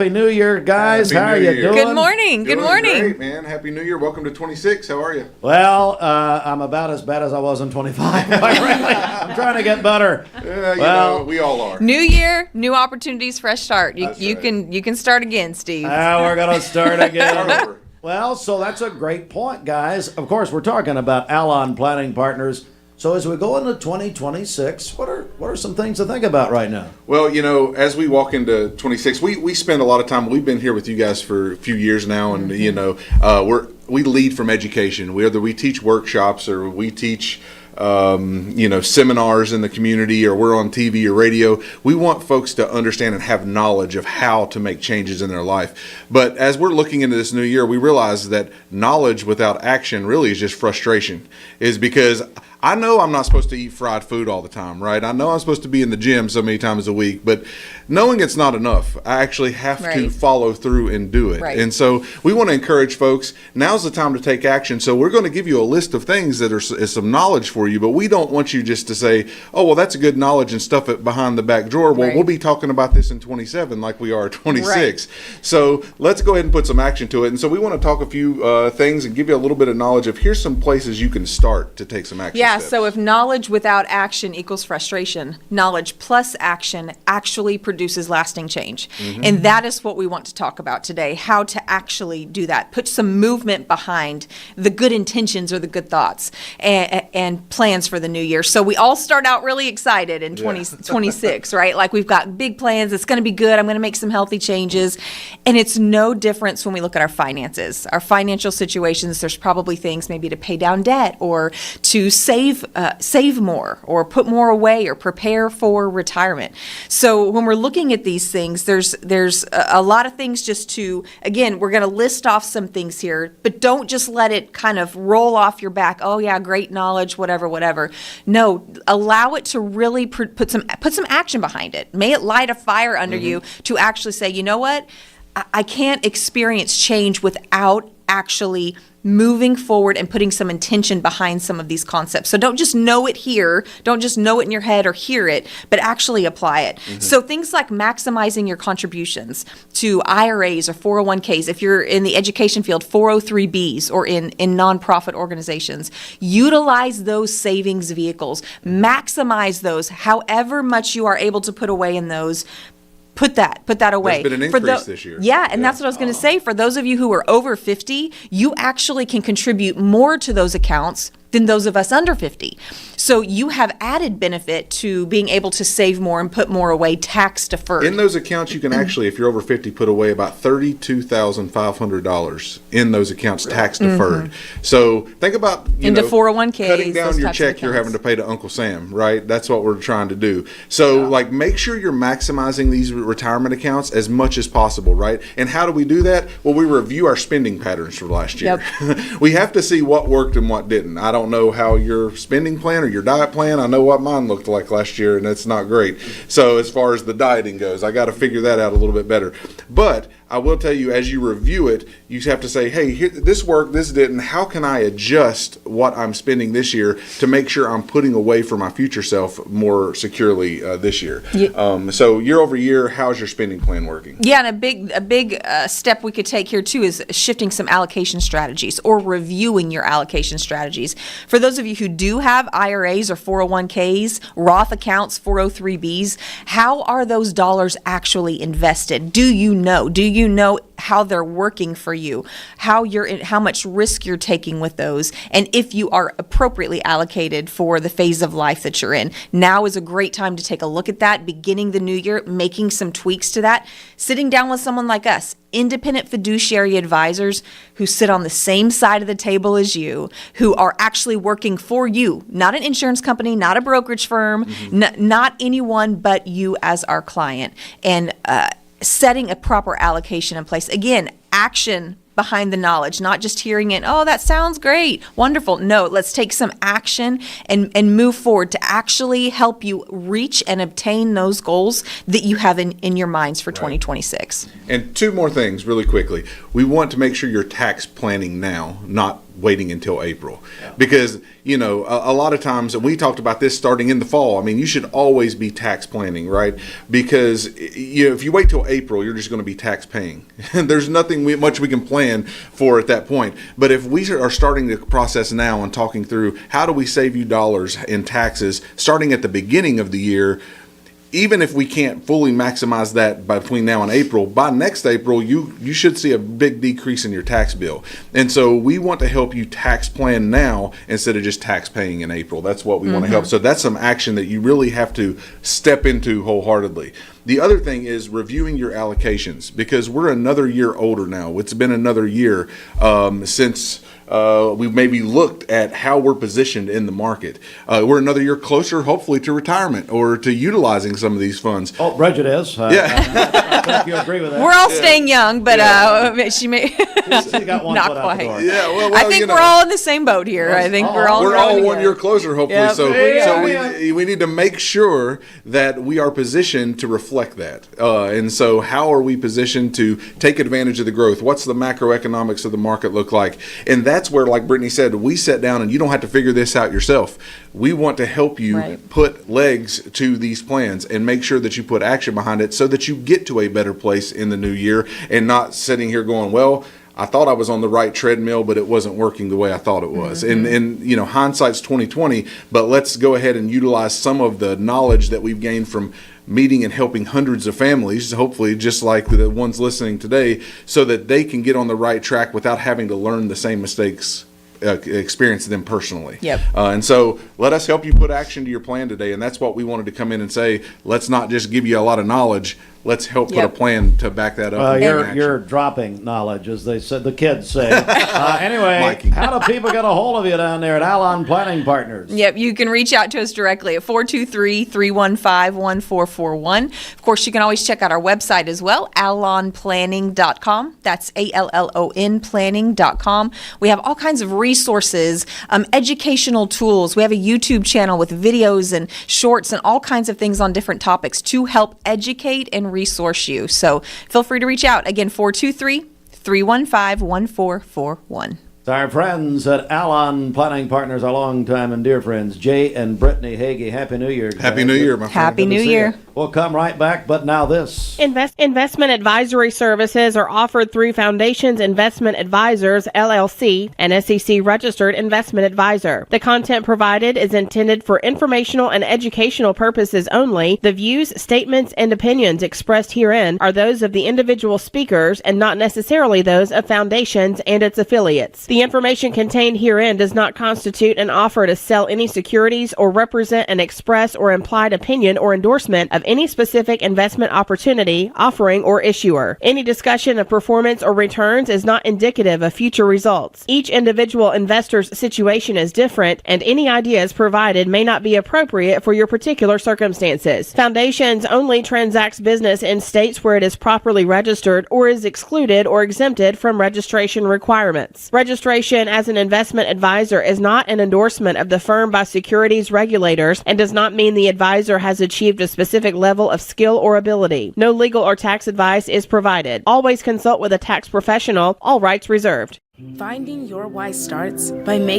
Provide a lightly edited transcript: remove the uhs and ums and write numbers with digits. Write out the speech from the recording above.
Happy New Year, guys. How are you doing? Good morning. Good morning. Great, man. Happy New Year. Welcome to 26. How are you? Well, I'm about as bad as I was in 25. I'm trying to get better. Well, we all are. New year, new opportunities, fresh start. You right. can start again, Steve. We're going to start again. Start over. Well, so that's a great point, guys. Of course, we're talking about Allon Planning Partners. So as we go into 2026, what are some things to think about right now? Well, as we walk into 26, we spend a lot of time. We've been here with you guys for a few years now, and we lead from education. Whether we teach workshops or we teach seminars in the community, or we're on TV or radio, we want folks to understand and have knowledge of how to make changes in their life. But as we're looking into this new year, we realize that knowledge without action really is just frustration. Is because I know I'm not supposed to eat fried food all the time, right? I know I'm supposed to be in the gym so many times a week, but knowing it's not enough, I actually have to follow through and do it. Right. And so we want to encourage folks, now's the time to take action. So we're going to give you a list of things that is some knowledge for you, but we don't want you just to say, oh, well, that's a good knowledge and stuff it behind the back drawer. Well, we'll be talking about this in 27 like we are 26. Right. So let's go ahead and put some action to it. And so we want to talk a few things and give you a little bit of knowledge of here's some places you can start to take some action. Yeah, so if knowledge without action equals frustration, knowledge plus action actually produces lasting change. Mm-hmm. And that is what we want to talk about today, how to actually do that. Put some movement behind the good intentions or the good thoughts and plans for the new year. So we all start out really excited in 2026, right? Like we've got big plans. It's going to be good. I'm going to make some healthy changes. And it's no difference when we look at our finances, our financial situations. There's probably things maybe to pay down debt or to save more or put more away or prepare for retirement. So when we're looking at these things, there's a lot of things just to, again, we're going to list off some things here, but don't just let it kind of roll off your back. Oh yeah, great knowledge, whatever. No, allow it to really put some action behind it. May it light a fire under you to actually say, you know what? I can't experience change without actually moving forward and putting some intention behind some of these concepts. So don't just know it here, don't just know it in your head or hear it, but actually apply it. Mm-hmm. So things like maximizing your contributions to IRAs or 401ks, if you're in the education field, 403bs or in nonprofit organizations, utilize those savings vehicles, maximize those, however much you are able to put away in those. Put that away. There's been an increase this year. Yeah, and that's what I was going to say. For those of you who are over 50, you actually can contribute more to those accounts than those of us under 50. So you have added benefit to being able to save more and put more away tax deferred. In those accounts, you can actually, if you're over 50, put away about $32,500 in those accounts tax deferred. So think about, into 401ks, cutting down your check you're having to pay to Uncle Sam, right? That's what we're trying to do. So make sure you're maximizing these retirement accounts as much as possible, right? And how do we do that? Well, we review our spending patterns for last year. Yep. We have to see what worked and what didn't. I don't know how your spending plan or your diet plan, I know what mine looked like last year, and it's not great. So as far as the dieting goes, I got to figure that out a little bit better. But I will tell you, as you review it, you have to say, hey, here, this worked, this didn't. How can I adjust what I'm spending this year to make sure I'm putting away for my future self more securely this year? Yeah. So year over year, how's your spending plan working? Yeah, and a big step we could take here too is shifting some allocation strategies or reviewing your allocation strategies. For those of you who do have IRAs or 401ks, Roth accounts, 403bs, how are those dollars actually invested? Do you know how they're working for you, how much risk you're taking with those, and if you are appropriately allocated for the phase of life that you're in? Now is a great time to take a look at that, beginning the new year, making some tweaks to that, sitting down with someone like us, independent fiduciary advisors who sit on the same side of the table as you, who are actually working for you, not an insurance company, not a brokerage firm, not anyone but you as our client, and setting a proper allocation in place. Again, action behind the knowledge, not just hearing it, oh, that sounds great, wonderful. No, let's take some action and move forward to actually help you reach and obtain those goals that you have in your minds for 2026. And two more things really quickly. We want to make sure you're tax planning now, not waiting until April. Because, you know, a lot of times, and we talked about this starting in the fall, I mean, you should always be tax planning, right? Because if you wait till April, you're just going to be tax paying. There's nothing much we can plan for at that point. But if we are starting the process now and talking through how do we save you dollars in taxes starting at the beginning of the year, even if we can't fully maximize that between now and April, by next April, you should see a big decrease in your tax bill. And so we want to help you tax plan now instead of just tax paying in April. That's what we want to help. So that's some action that you really have to step into wholeheartedly. The other thing is reviewing your allocations, because we're another year older now. It's been another year since we've maybe looked at how we're positioned in the market. We're another year closer, hopefully, to retirement or to utilizing some of these funds. Oh, Bridget is. I think you agree with that. We're all staying young, but she may She's got one not foot out the door. quite. Yeah, well, I think we're all in the same boat here. I think we're all we're growing all 1 together. year closer, hopefully. Yep. So we need to make sure that we are positioned to reflect that. And so how are we positioned to take advantage of the growth? What's the macroeconomics of the market look like? And that's where, like Brittany said, we sit down and you don't have to figure this out yourself. We want to help you put legs to these plans and make sure that you put action behind it so that you get to a better place in the new year and not sitting here going, well, I thought I was on the right treadmill, but it wasn't working the way I thought it was. And you know, hindsight's 20/20, but let's go ahead and utilize some of the knowledge that we've gained from meeting and helping hundreds of families, hopefully just like the ones listening today, so that they can get on the right track without having to learn the same mistakes, experience them personally. And so let us help you put action to your plan today. And that's what we wanted to come in and say. Let's not just give you a lot of knowledge. Let's help put a plan to back that up. You're dropping knowledge, as they said, the kids say. Anyway, Mikey. how do people get a hold of you down there at Allon Planning Partners? Yep, you can reach out to us directly at 423-315-1441. Of course, you can always check out our website as well, allonplanning.com. That's ALLON planning.com. We have all kinds of resources, educational tools. We have a YouTube channel with videos and shorts and all kinds of things on different topics to help educate and resource you. So feel free to reach out. Again, 423-315-1441. Our friends at Allon Planning Partners, our longtime and dear friends, Jay and Brittany Hagee. Happy New Year. Happy New Year, my friend. Happy Good to New see Year. you. We'll come right back, but now this. Investment advisory services are offered through Foundations Investment Advisors, LLC, an SEC-registered investment advisor. The content provided is intended for informational and educational purposes only. The views, statements, and opinions expressed herein are those of the individual speakers and not necessarily those of Foundations and its affiliates. The information contained herein does not constitute an offer to sell any securities or represent an express or implied opinion or endorsement of any specific investment opportunity, offering, or issuer. Any discussion of performance or returns is not indicative of future results. Each individual investor's situation is different, and any ideas provided may not be appropriate for your particular circumstances. Foundations only transacts business in states where it is properly registered or is excluded or exempted from registration requirements. Registration as an investment advisor is not an endorsement of the firm by securities regulators and does not mean the advisor has achieved a specific level of skill or ability. No legal or tax advice is provided. Always consult with a tax professional. All rights reserved. Finding your why starts by making